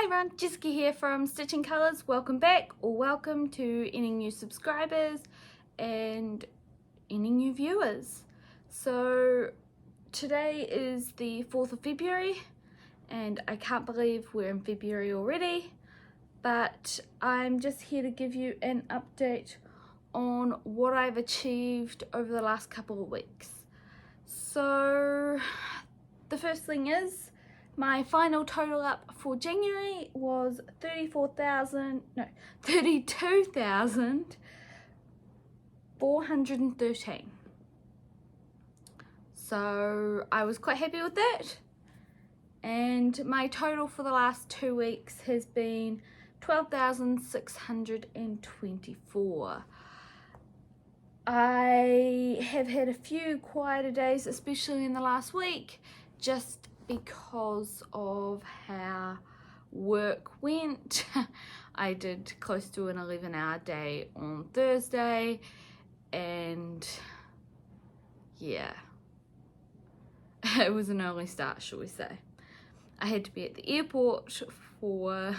Hi everyone, Jessica here from Stitching Colours. Welcome back or welcome to any new subscribers and any new viewers. So today is the 4th of February and I can't believe we're in February already, but I'm just here to give you an update on what I've achieved over the last couple of weeks. So the first thing is my final total up for January was 32,413. So I was quite happy with that. And my total for the last 2 weeks has been 12,624. I have had a few quieter days, especially in the last week, just because of how work went. I did close to an 11-hour day on Thursday, and yeah, it was an early start, shall we say. I had to be at the airport for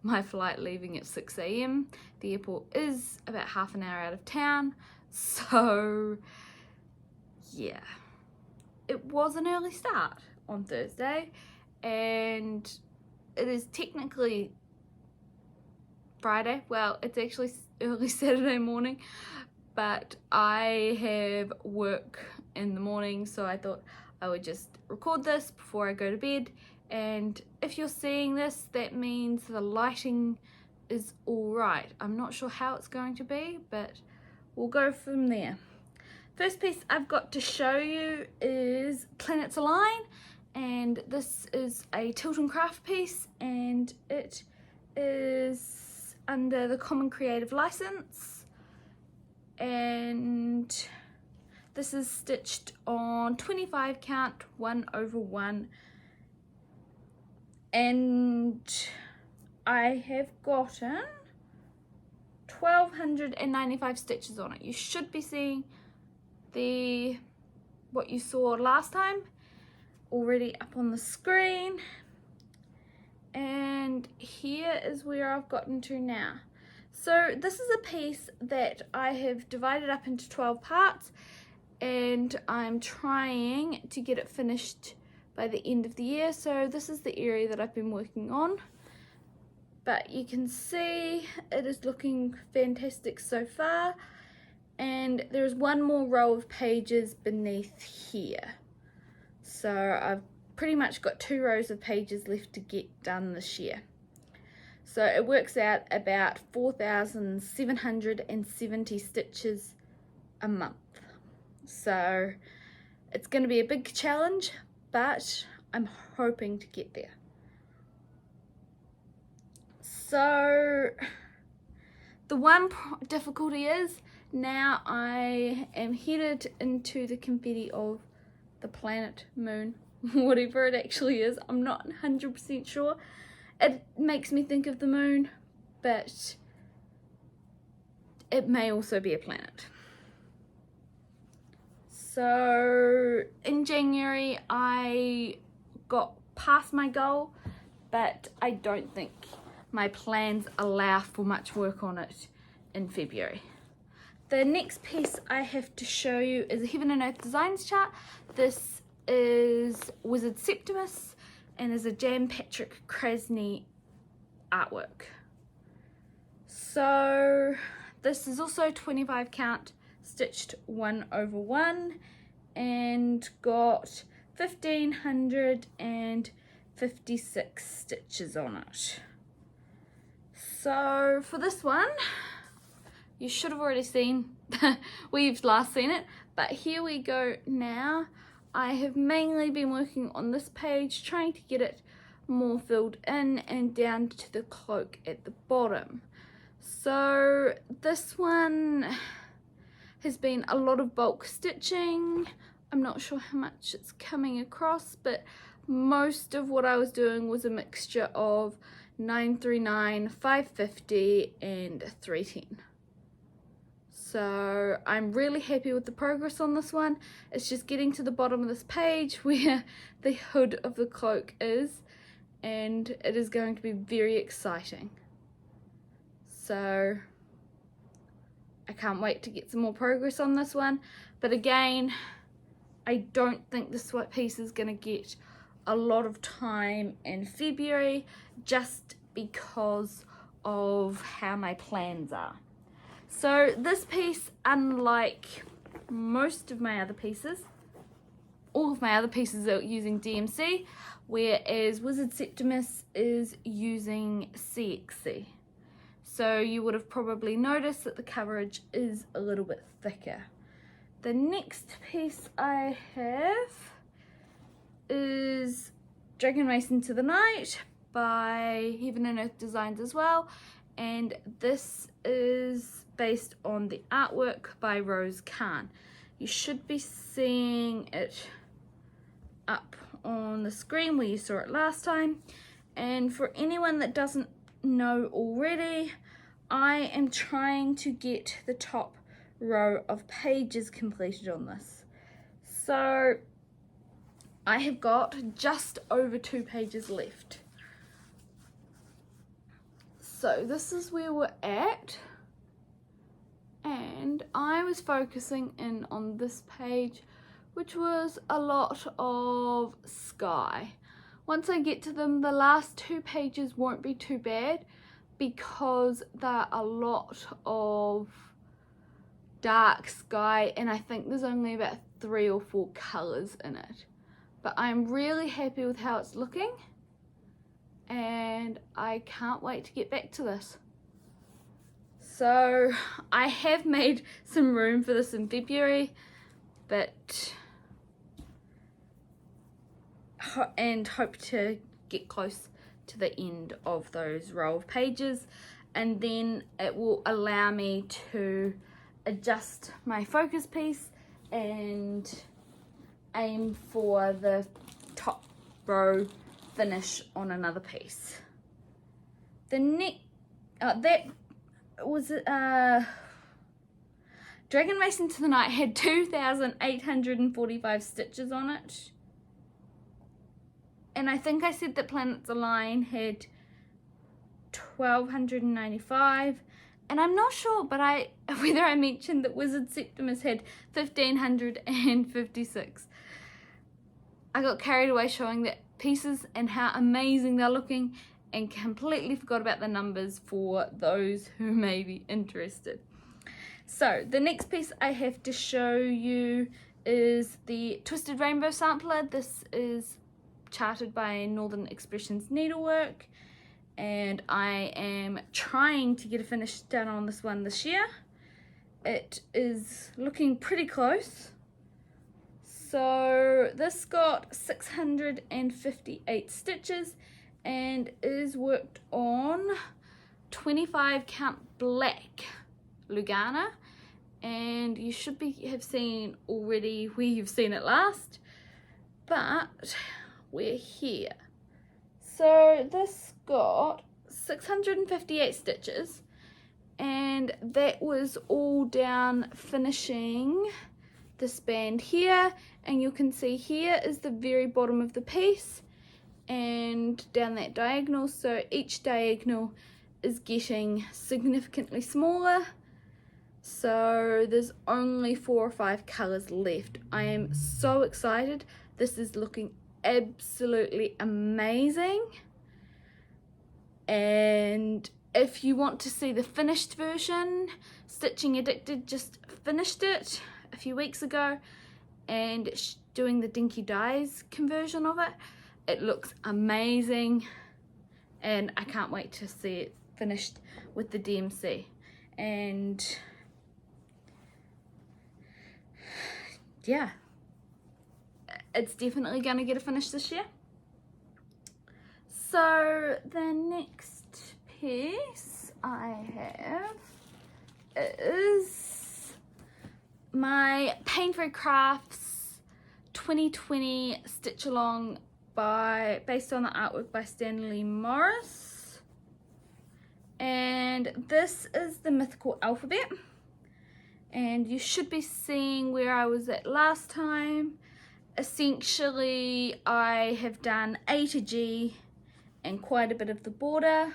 my flight leaving at 6 AM. The airport is about half an hour out of town, so yeah, it was an early start on Thursday, and it is technically Friday. Well, it's actually early Saturday morning, but I have work in the morning, so I thought I would just record this before I go to bed. And if you're seeing this, that means the lighting is all right. I'm not sure how it's going to be, but we'll go from there. First piece I've got to show you is Planets Align, and this is a Tilt and Craft piece, and it is under the Common Creative license, and this is stitched on 25 count 1/1, and I have gotten 1,295 stitches on it. You should be seeing what you saw last time already up on the screen, and here is where I've gotten to now. So this is a piece that I have divided up into 12 parts, and I'm trying to get it finished by the end of the year. So this is the area that I've been working on, but you can see it is looking fantastic so far, and there's one more row of pages beneath here. So I've pretty much got 2 rows of pages left to get done this year. So it works out about 4,770 stitches a month. So it's going to be a big challenge, but I'm hoping to get there. So the one difficulty is now I am headed into the confetti of the planet, moon, whatever it actually is. I'm not 100% sure. It makes me think of the moon, but it may also be a planet. So in January I got past my goal, but I don't think my plans allow for much work on it in February. The next piece I have to show you is a Heaven and Earth Designs chart. This is Wizard Septimus and is a Jan Patrick Krasny artwork. So this is also 25 count stitched 1/1 and got 1,556 stitches on it. So for this one, you should have already seen, we've last seen it, but here we go now. I have mainly been working on this page, trying to get it more filled in and down to the cloak at the bottom. So this one has been a lot of bulk stitching. I'm not sure how much it's coming across, but most of what I was doing was a mixture of 939, 550 and 310. So I'm really happy with the progress on this one. It's just getting to the bottom of this page where the hood of the cloak is, and it is going to be very exciting. So I can't wait to get some more progress on this one, but again, I don't think this piece is going to get a lot of time in February just because of how my plans are. So this piece, unlike most of my other pieces, all of my other pieces are using DMC, whereas Wizard Septimus is using CXC. So you would have probably noticed that the coverage is a little bit thicker. The next piece I have is Dragon Race Into the Night by Heaven and Earth Designs as well, and this is based on the artwork by Rose Khan. You should be seeing it up on the screen where you saw it last time, and for anyone that doesn't know already, I am trying to get the top row of pages completed on this. So I have got just over 2 pages left. So this is where we're at, and I was focusing in on this page, which was a lot of sky. Once I get to them, the last 2 pages won't be too bad because there are a lot of dark sky, and I think there's only about 3 or 4 colors in it. But I'm really happy with how it's looking, and I can't wait to get back to this. So I have made some room for this in February, but and hope to get close to the end of those row of pages, and then it will allow me to adjust my focus piece and aim for the top row finish on another piece. The next that was Dragon Race Into the Night had 2,845 stitches on it, and I think I said that Planets Align had 1,295, and I'm not sure whether I mentioned that Wizard Septimus had 1,556. I got carried away showing the pieces and how amazing they're looking, and completely forgot about the numbers for those who may be interested. So the next piece I have to show you is the Twisted Rainbow Sampler. This is charted by Northern Expressions Needlework, and I am trying to get a finish done on this one this year. It is looking pretty close. So this got 658 stitches and is worked on 25 count black Lugana, and you should have seen already where you've seen it last, but we're here. So this got 658 stitches, and that was all down finishing this band here, and you can see here is the very bottom of the piece and down that diagonal, so each diagonal is getting significantly smaller, so there's only 4 or 5 colors left. I am so excited. This is looking absolutely amazing, and if you want to see the finished version, Stitching Addicted just finished it a few weeks ago and doing the Dinky Dyes conversion of it. It looks amazing, and I can't wait to see it finished with the DMC. And yeah, it's definitely gonna get a finish this year. So the next piece I have is my Pain Free Crafts 2020 Stitch Along based on the artwork by Stanley Morris, and this is the Mythical alphabet, and you should be seeing where I was at last time. Essentially I have done A to G and quite a bit of the border.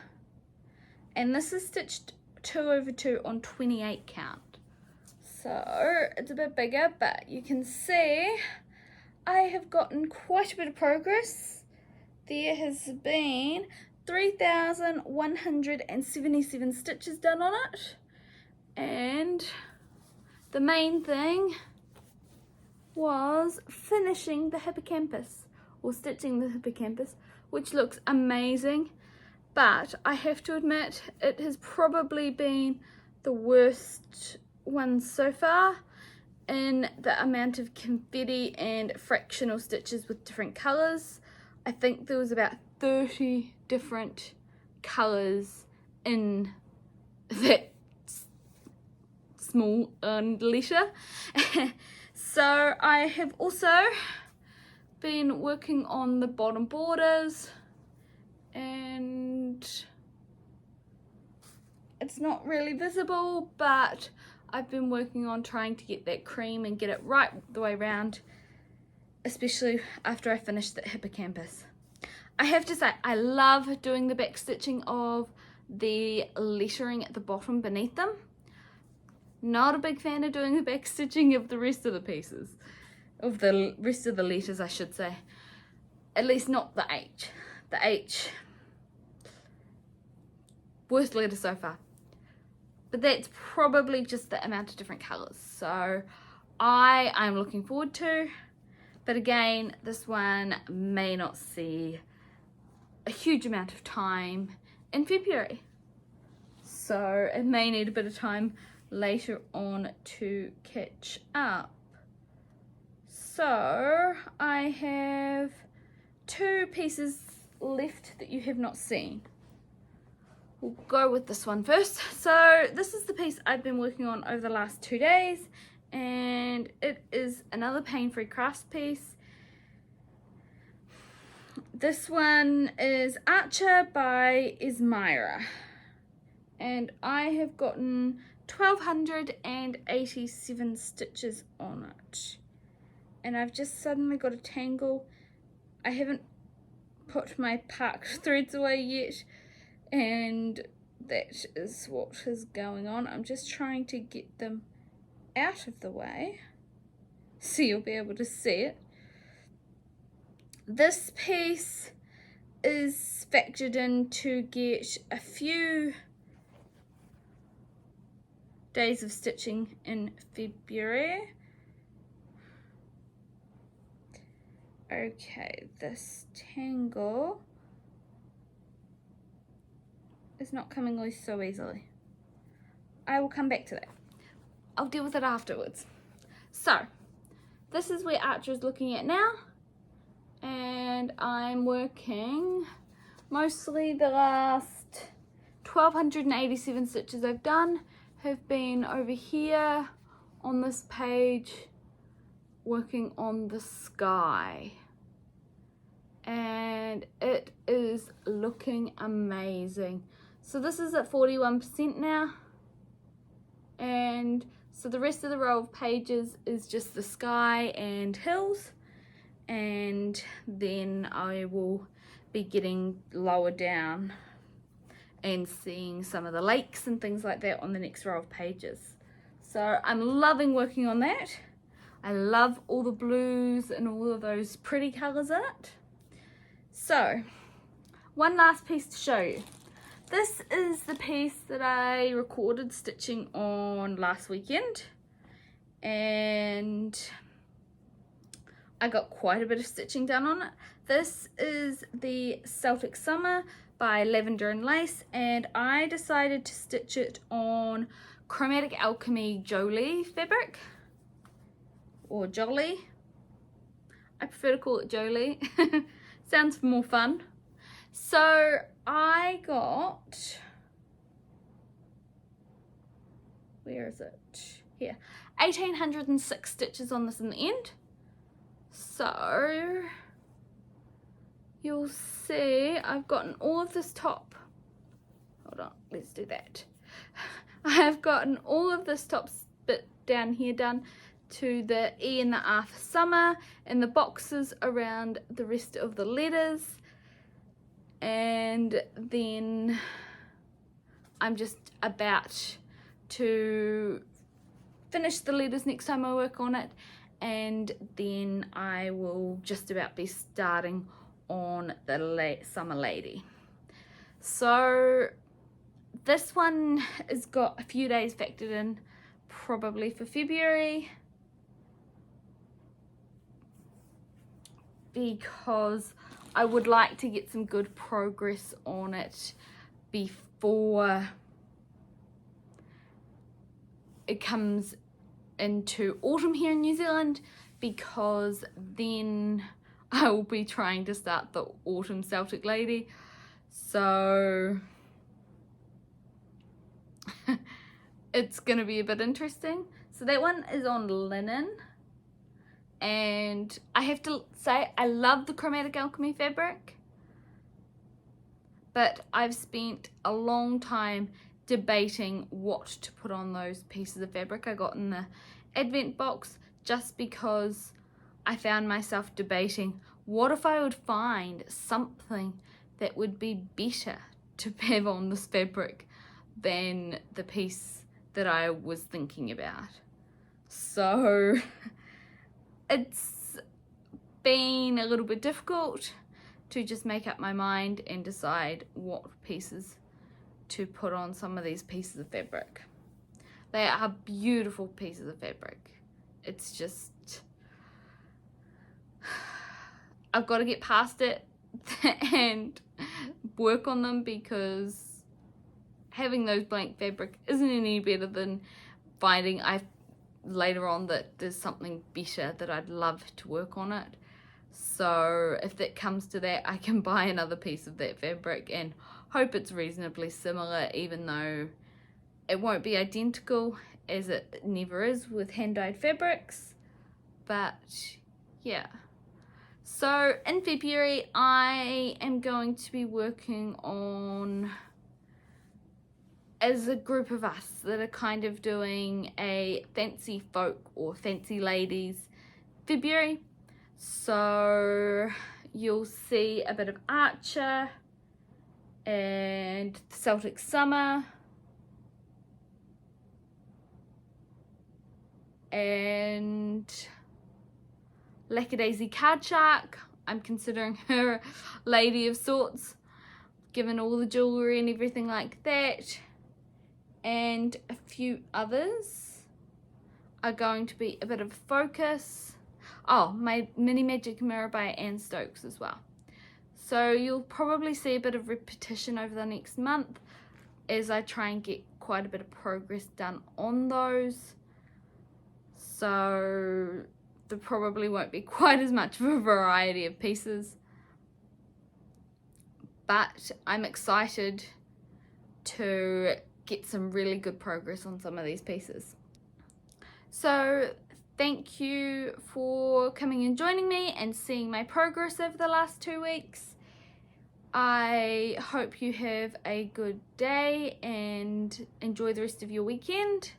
And this is stitched 2/2 on 28 count. So it's a bit bigger, but you can see I have gotten quite a bit of progress. There has been 3,177 stitches done on it. And the main thing was finishing the hippocampus, or stitching the hippocampus, which looks amazing. But I have to admit, it has probably been the worst one so far in the amount of confetti and fractional stitches with different colours. I think there was about 30 different colours in that small letter. So I have also been working on the bottom borders, and it's not really visible, but I've been working on trying to get that cream and get it right the way around, especially after I finish the hippocampus. I have to say, I love doing the back stitching of the lettering at the bottom beneath them. Not a big fan of doing the back stitching of the rest of the pieces, of the rest of the letters, I should say. At least not the H. The H, worst letter so far. But that's probably just the amount of different colours. So I'm looking forward to. But again, this one may not see a huge amount of time in February. So it may need a bit of time later on to catch up. So I have 2 pieces left that you have not seen. We'll go with this one first. So this is the piece I've been working on over the last 2 days, and it is another pain-free crafts piece. This one is Archer by Esmira, and I have gotten 1,287 stitches on it, and I've just suddenly got a tangle. I haven't put my parked threads away yet, and that is what is going on. I'm just trying to get them out of the way so you'll be able to see it. This piece is factored in to get a few days of stitching in February. Okay, this tangle is not coming loose so easily. I will come back to that. I'll deal with it afterwards. So, this is where Archer is looking at now, and I'm working mostly the last 1,287 stitches I've done have been over here on this page working on the sky, and it is looking amazing. So this is at 41% now, and so the rest of the row of pages is just the sky and hills, and then I will be getting lower down and seeing some of the lakes and things like that on the next row of pages. So I'm loving working on that. I love all the blues and all of those pretty colours in it. So, one last piece to show you. This is the piece that I recorded stitching on last weekend, and I got quite a bit of stitching done on it. This is the Celtic Summer by Lavender and Lace, and I decided to stitch it on Chromatic Alchemy Jolie fabric, or Jolly. I prefer to call it Jolie. Sounds more fun. So I got, where is it? Here, 1,806 stitches on this in the end. So you'll see I've gotten all of this top. Hold on, let's do that. I have gotten all of this top bit down here done to the E and the R for summer, and the boxes around the rest of the letters. and then I'm just about to finish the letters next time I work on it, and then I will just about be starting on the summer lady. So this one has got a few days factored in, probably for February, because I would like to get some good progress on it before it comes into autumn here in New Zealand, because then I will be trying to start the autumn Celtic lady. So it's gonna be a bit interesting. So that one is on linen, and I have to say I love the Chromatic Alchemy fabric, but I've spent a long time debating what to put on those pieces of fabric I got in the advent box, just because I found myself debating, what if I would find something that would be better to have on this fabric than the piece that I was thinking about. So it's been a little bit difficult to just make up my mind and decide what pieces to put on some of these pieces of fabric. They are beautiful pieces of fabric. It's just, I've got to get past it and work on them, because having those blank fabric isn't any better than finding later on that there's something better that I'd love to work on it. So if that comes to that, I can buy another piece of that fabric and hope it's reasonably similar, even though it won't be identical, as it never is with hand-dyed fabrics. But yeah. So in February, I am going to be working on, as a group of us that are kind of doing a fancy folk or fancy ladies February. So you'll see a bit of Archer and Celtic Summer and Lackadaisy Card Shark. I'm considering her lady of sorts, given all the jewellery and everything like that. And a few others are going to be a bit of focus. Oh, my mini magic mirror by Anne Stokes as well. So you'll probably see a bit of repetition over the next month as I try and get quite a bit of progress done on those. So there probably won't be quite as much of a variety of pieces, but I'm excited to get some really good progress on some of these pieces. So thank you for coming and joining me and seeing my progress over the last 2 weeks. I hope you have a good day and enjoy the rest of your weekend.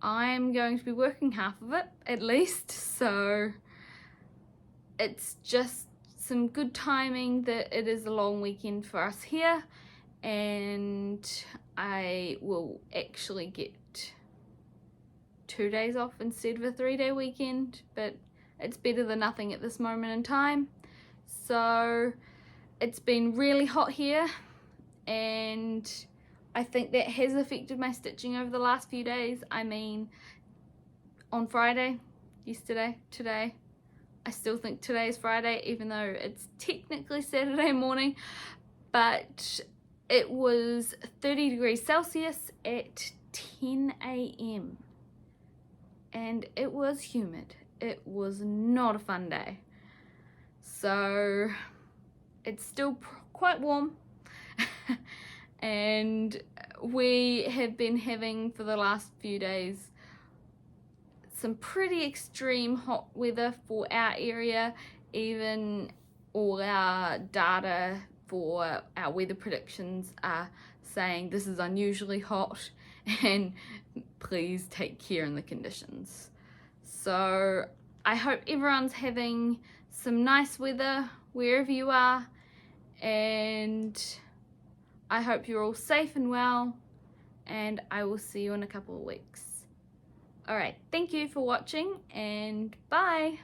I'm going to be working half of it at least, so it's just some good timing that it is a long weekend for us here, and I will actually get 2 days off instead of a 3-day weekend, but it's better than nothing at this moment in time. So it's been really hot here, and I think that has affected my stitching over the last few days. I mean, on Friday, yesterday, today, I still think today is Friday, even though it's technically Saturday morning, but it was 30 degrees Celsius at 10 a.m. and it was humid. It was not a fun day. So it's still quite warm. And we have been having for the last few days some pretty extreme hot weather for our area. Even all our data for our weather predictions are saying this is unusually hot and please take care in the conditions. So I hope everyone's having some nice weather wherever you are, and I hope you're all safe and well, and I will see you in a couple of weeks. Alright, thank you for watching, and bye!